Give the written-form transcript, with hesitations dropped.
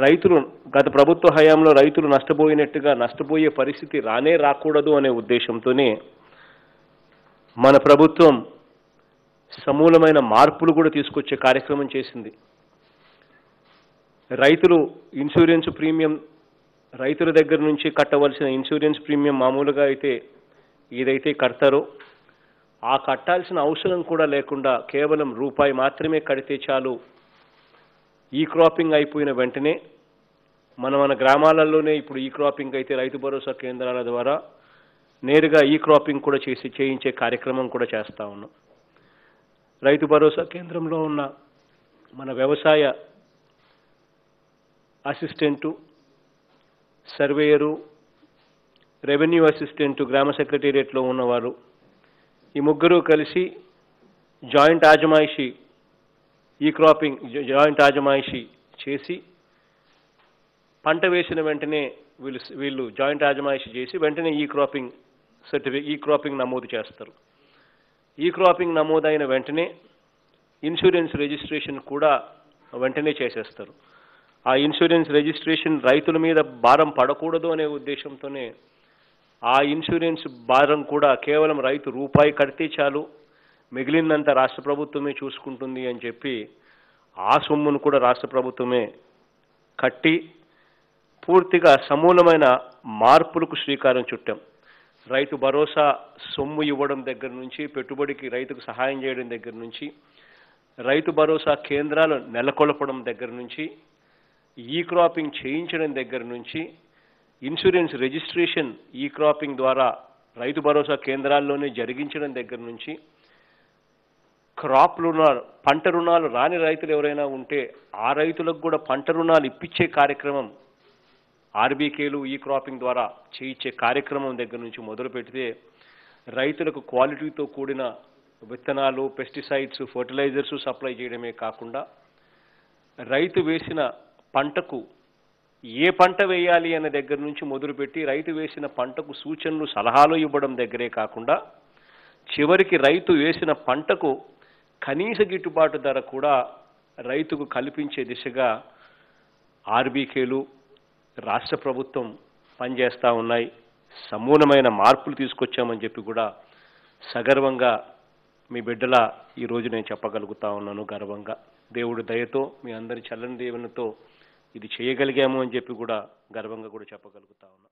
రైతులు గత ప్రభుత్వ హయాంలో రైతులు నష్టపోయినట్టుగా నష్టపోయే పరిస్థితి రాకూడదు అనే ఉద్దేశంతోనే మన ప్రభుత్వం సమూలమైన మార్పులు కూడా తీసుకొచ్చే కార్యక్రమం చేసింది. రైతులు ఇన్సూరెన్స్ ప్రీమియం రైతుల దగ్గర నుంచి కట్టవలసిన ఇన్సూరెన్స్ ప్రీమియం మామూలుగా అయితే ఏదైతే కడతారో ఆ కట్టాల్సిన అవసరం కూడా లేకుండా కేవలం రూపాయి మాత్రమే కడితే చాలు, ఈ క్రాపింగ్ అయిపోయిన వెంటనే మన గ్రామాలలోనే ఇప్పుడు ఈ క్రాపింగ్ అయితే రైతు భరోసా కేంద్రాల ద్వారా నేరుగా ఈ క్రాపింగ్ కూడా చేయించే కార్యక్రమం కూడా చేస్తా ఉన్నాం. రైతు భరోసా కేంద్రంలో ఉన్న మన వ్యవసాయ అసిస్టెంటు, సర్వేయరు, రెవెన్యూ అసిస్టెంటు, గ్రామ సెక్రటేరియట్లో ఉన్నవారు ఈ ముగ్గురు కలిసి జాయింట్ ఆజమాయిషీ ఈ క్రాపింగ్ జాయింట్ ఆజమాయిషీ చేసి పంట వేసిన వెంటనే వీళ్ళు జాయింట్ ఆజమాయిషీ చేసి వెంటనే ఈ క్రాపింగ్ నమోదు చేస్తారు. ఈ క్రాపింగ్ నమోదైన వెంటనే ఇన్సూరెన్స్ రిజిస్ట్రేషన్ కూడా వెంటనే చేసేస్తారు. ఆ ఇన్సూరెన్స్ రిజిస్ట్రేషన్ రైతుల మీద భారం పడకూడదు అనే ఉద్దేశంతోనే ఆ ఇన్సూరెన్స్ భారం కూడా కేవలం రైతు రూపాయి కడితే చాలు, మిగిలినంత రాష్ట్ర ప్రభుత్వమే చూసుకుంటుంది అని చెప్పి ఆ సొమ్మును కూడా రాష్ట్ర ప్రభుత్వమే కట్టి పూర్తిగా సమూలమైన మార్పులకు శ్రీకారం చుట్టాం. రైతు భరోసా సొమ్ము ఇవ్వడం దగ్గర నుంచి, పెట్టుబడికి రైతుకు సహాయం చేయడం దగ్గర నుంచి, రైతు భరోసా కేంద్రాలు నెలకొల్పడం దగ్గర నుంచి, ఈ క్రాపింగ్ చేయించడం దగ్గర నుంచి, ఇన్సూరెన్స్ రిజిస్ట్రేషన్ ఈ క్రాపింగ్ ద్వారా రైతు భరోసా కేంద్రాల్లోనే జరిగించడం దగ్గర నుంచి, పంట రుణాలు రాని రైతులు ఎవరైనా ఉంటే ఆ రైతులకు కూడా పంట రుణాలు ఇప్పించే కార్యక్రమం ఆర్బీకేలు ఈ క్రాపింగ్ ద్వారా చేయించే కార్యక్రమం దగ్గర నుంచి మొదలు పెడితే రైతులకు క్వాలిటీతో కూడిన విత్తనాలు, పెస్టిసైడ్స్, ఫర్టిలైజర్స్ సప్లై చేయడమే కాకుండా రైతు వేసిన పంటకు ఏ పంట వేయాలి అనే దగ్గర నుంచి మొదలుపెట్టి రైతు వేసిన పంటకు సూచనలు, సలహాలు ఇవ్వడం దగ్గరే కాకుండా చివరికి రైతు వేసిన పంటకు కనీస గిట్టుబాటు ధర కూడా రైతుకు కల్పించే దిశగా ఆర్బీకేలు, రాష్ట్ర ప్రభుత్వం పనిచేస్తూ ఉన్నాయి. సమూలమైన మార్పులు తీసుకొచ్చామని చెప్పి కూడా సగర్వంగా మీ బిడ్డల ఈరోజు నేను చెప్పగలుగుతా ఉన్నాను. గర్వంగా దేవుడి దయతో, మీ అందరి చల్లని దేవునితో ఇది చేయగలిగాము అని చెప్పి కూడా గర్వంగా కూడా చెప్పగలుగుతా ఉన్నాను.